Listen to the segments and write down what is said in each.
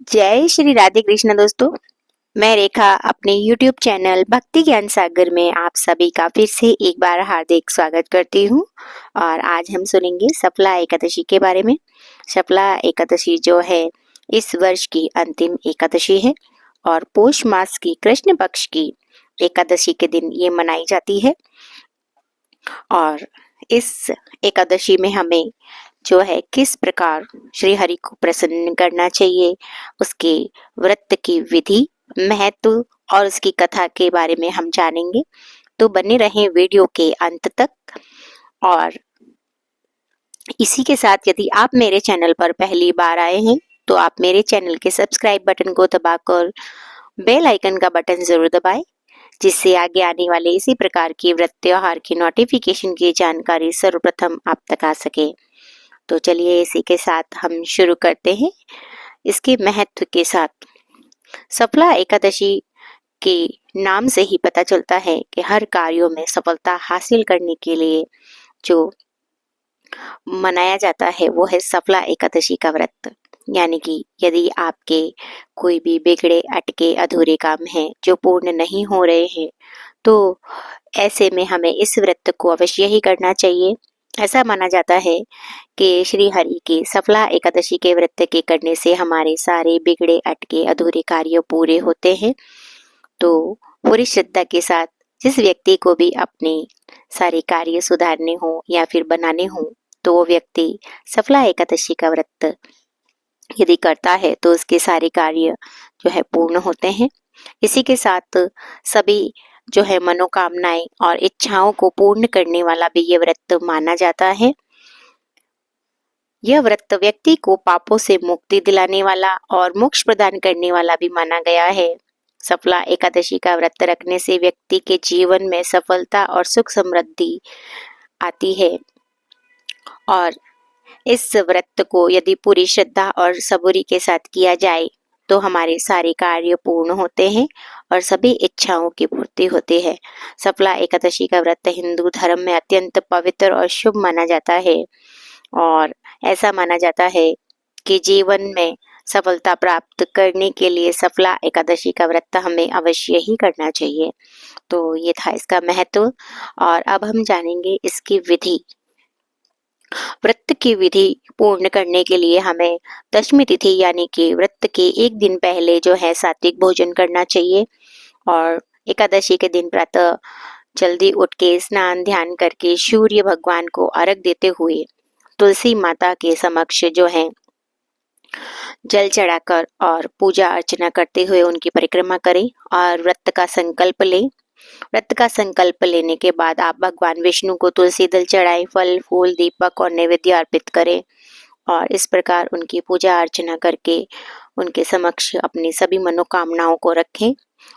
जय श्री राधे कृष्ण दोस्तों। मैं रेखा अपने YouTube चैनल भक्ति ज्ञान सागर में आप सभी का फिर से एक बार हार्दिक स्वागत करती हूँ। और आज हम सुनेंगे सफला एकादशी के बारे में। सफला एकादशी जो है इस वर्ष की अंतिम एकादशी है और पौष मास की कृष्ण पक्ष की एकादशी के दिन ये मनाई जाती है। और इस एकादशी में हमें जो है किस प्रकार श्री हरि को प्रसन्न करना चाहिए, उसके व्रत की विधि, महत्व और उसकी कथा के बारे में हम जानेंगे। तो बने रहें वीडियो के अंत तक। और इसी के साथ यदि आप मेरे चैनल पर पहली बार आए हैं तो आप मेरे चैनल के सब्सक्राइब बटन को दबाकर बेल आइकन का बटन जरूर दबाएं, जिससे आगे आने वाले इसी प्रकार के व्रत त्योहार की नोटिफिकेशन की जानकारी सर्वप्रथम आप तक आ सके। तो चलिए इसी के साथ हम शुरू करते हैं इसके महत्व के साथ। सफला एकादशी के नाम से ही पता चलता है कि हर कार्यों में सफलता हासिल करने के लिए जो मनाया जाता है वो है सफला एकादशी का व्रत। यानी कि यदि आपके कोई भी बिगड़े अटके अधूरे काम हैं जो पूर्ण नहीं हो रहे हैं, तो ऐसे में हमें इस व्रत को अवश्य ही करना चाहिए। ऐसा माना जाता है कि श्री हरि के सफला एकादशी के व्रत के करने से हमारे सारे बिगड़े अटके अधूरे कार्य पूरे होते हैं। तो पूरी श्रद्धा के साथ जिस व्यक्ति को भी अपने सारे कार्य सुधारने हो या फिर बनाने हो, तो वो व्यक्ति सफला एकादशी का व्रत यदि करता है तो उसके सारे कार्य जो है पूर्ण होते हैं। इसी के साथ सभी जो है मनोकामनाएं और इच्छाओं को पूर्ण करने वाला भी ये व्रत माना जाता है। यह व्रत व्यक्ति को पापों से मुक्ति दिलाने वाला और मोक्ष प्रदान करने वाला भी माना गया है। सफला एकादशी का व्रत रखने से व्यक्ति के जीवन में सफलता और सुख समृद्धि आती है। और इस व्रत को यदि पूरी श्रद्धा और सबूरी के साथ किया जाए तो हमारे सारे कार्य पूर्ण होते हैं और सभी इच्छाओं की पूर्ति होती है। सफला एकादशी का व्रत हिंदू धर्म में अत्यंत पवित्र और शुभ माना जाता है। और ऐसा माना जाता है कि जीवन में सफलता प्राप्त करने के लिए सफला एकादशी का व्रत हमें अवश्य ही करना चाहिए। तो ये था इसका महत्व। और अब हम जानेंगे इसकी विधि। व्रत की विधि पूर्ण करने के लिए हमें दशमी तिथि यानी कि व्रत के एक दिन पहले जो है सात्विक भोजन करना चाहिए। और एकादशी के दिन प्रातः जल्दी उठ के स्नान ध्यान करके सूर्य भगवान को अर्घ देते हुए तुलसी माता के समक्ष जो है जल चढ़ाकर और पूजा अर्चना करते हुए उनकी परिक्रमा करें और व्रत का संकल्प लें। व्रत का संकल्प लेने के बाद आप भगवान विष्णु को तुलसी दल चढ़ाएं, फल फूल दीपक और नैवेद्य अर्पित करें और इस प्रकार उनकी पूजा अर्चना करके उनके समक्ष अपनी सभी मनोकामनाओं को रखें।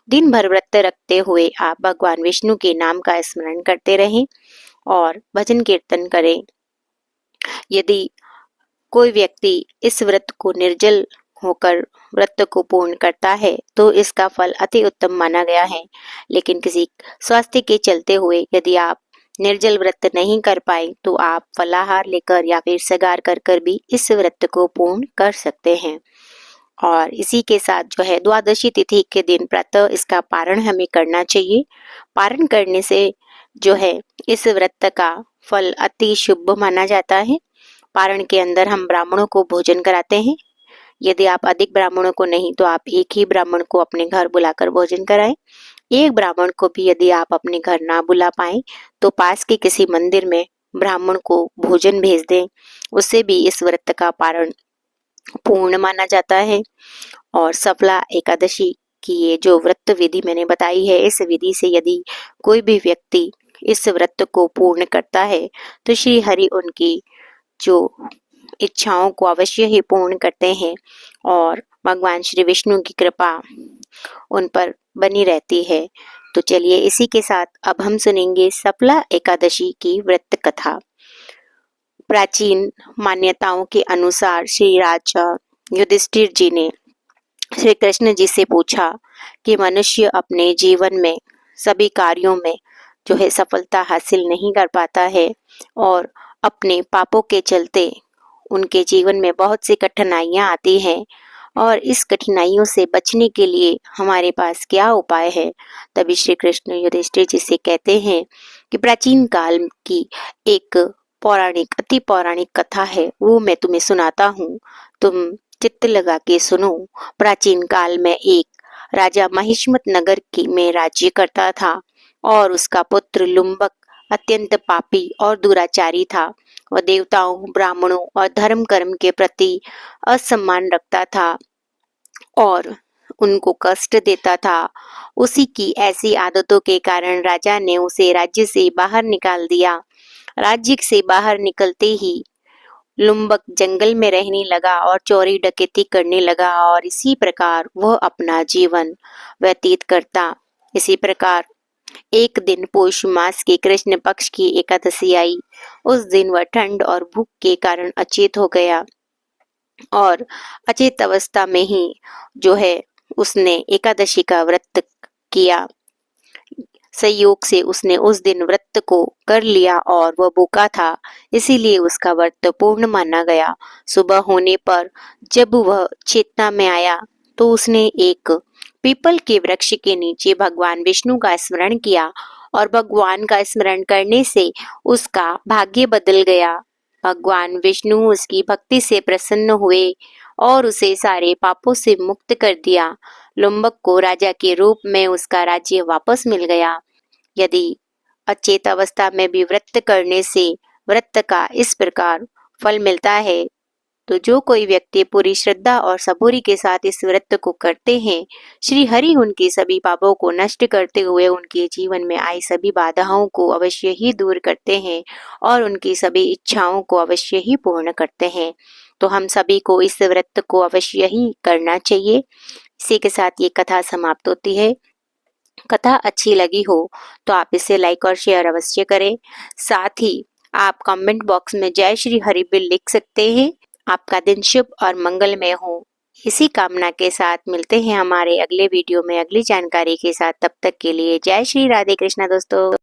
दिन भर व्रत रखते हुए आप भगवान विष्णु के नाम का स्मरण करते रहें और भजन कीर्तन करें। यदि कोई व्यक्ति इस व्रत को निर्जल होकर व्रत को पूर्ण करता है तो इसका फल अति उत्तम माना गया है। लेकिन किसी स्वास्थ्य के चलते हुए यदि आप निर्जल व्रत नहीं कर पाए तो आप फलाहार लेकर या फिर सगार कर कर भी इस व्रत को पूर्ण कर सकते हैं। और इसी के साथ जो है द्वादशी तिथि के दिन प्रातः इसका पारण हमें करना चाहिए। पारण करने से जो है इस व्रत का फल अति शुभ माना जाता है। पारण के अंदर हम ब्राह्मणों को भोजन कराते हैं। यदि आप अधिक ब्राह्मणों को नहीं तो आप एक ही ब्राह्मण को अपने घर बुलाकर भोजन कराएं। एक ब्राह्मण को भी यदि आप अपने घर ना बुला पाए तो पास के किसी मंदिर में ब्राह्मण को भोजन भेज दें, उससे भी इस व्रत का पारण पूर्ण माना जाता है। और सफला एकादशी की ये जो व्रत विधि मैंने बताई है, इस विधि से यदि कोई भी व्यक्ति इस व्रत को पूर्ण करता है तो श्री हरि उनकी जो इच्छाओं को अवश्य ही पूर्ण करते हैं और भगवान श्री विष्णु की कृपा उन पर बनी रहती है। तो चलिए इसी के साथ अब हम सुनेंगे सफला एकादशी की व्रत कथा। प्राचीन मान्यताओं के अनुसार श्री राजा युधिष्ठिर जी ने श्री कृष्ण जी से पूछा कि मनुष्य अपने जीवन में सभी कार्यों में जो है सफलता हासिल नहीं कर पाता है और अपने पापों के चलते उनके जीवन में बहुत सी कठिनाइयां आती हैं और इस कठिनाइयों से बचने के लिए हमारे पास क्या उपाय है। तभी श्री कृष्ण युधिष्ठिर जी से कहते हैं कि प्राचीन काल की एक अति पौराणिक कथा है, वो मैं तुम्हें सुनाता हूँ। तुम चित्त लगा के सुनो। प्राचीन काल में एक राजा महिष्मत नगर में राज्य करता था और उसका पुत्र लुम्बक अत्यंत पापी और दुराचारी था। वह देवताओं, ब्राह्मणों और धर्म कर्म के प्रति असम्मान रखता था और उनको कष्ट देता था। उसी की ऐसी आदतों के कारण राजा ने उसे राज्य से बाहर निकाल दिया। राज्य से बाहर निकलते ही लुम्बक जंगल में रहने लगा और चोरी डकैती करने लगा और इसी प्रकार वह अपना जीवन व्यतीत करता। इसी प्रकार एक दिन पौष मास के कृष्ण पक्ष की एकादशी आई। उस दिन वह ठंड और भूख के कारण अचेत हो गया और अचेत अवस्था में ही जो है उसने एकादशी का व्रत किया। संयोग से उसने उस दिन व्रत को कर लिया और वह भूखा था, इसीलिए उसका व्रत पूर्ण माना गया। सुबह होने पर जब वह चेतना में आया तो उसने एक पीपल के वृक्ष के नीचे भगवान विष्णु का स्मरण किया और भगवान का स्मरण करने से उसका भाग्य बदल गया। भगवान विष्णु उसकी भक्ति से प्रसन्न हुए और उसे सारे पापों से मुक्त कर दिया। लुम्बक को राजा के रूप में उसका राज्य वापस मिल गया। यदि अचेत अवस्था में भी व्रत करने से व्रत का इस प्रकार फल मिलता है, तो जो कोई व्यक्ति पूरी श्रद्धा और सबूरी के साथ इस व्रत को करते हैं, श्री हरि उनके सभी पापों को नष्ट करते हुए उनके जीवन में आई सभी बाधाओं को अवश्य ही दूर करते हैं और उनकी सभी इच्छाओं को अवश्य ही पूर्ण करते हैं। तो हम सभी को इस व्रत को अवश्य ही करना चाहिए। इसी के साथ ये कथा समाप्त होती है। कथा अच्छी लगी हो तो आप इसे लाइक और शेयर अवश्य करें। साथ ही आप कमेंट बॉक्स में जय श्री हरि भी लिख सकते हैं। आपका दिन शुभ और मंगलमय हो, इसी कामना के साथ मिलते हैं हमारे अगले वीडियो में अगली जानकारी के साथ। तब तक के लिए जय श्री राधे कृष्णा दोस्तों।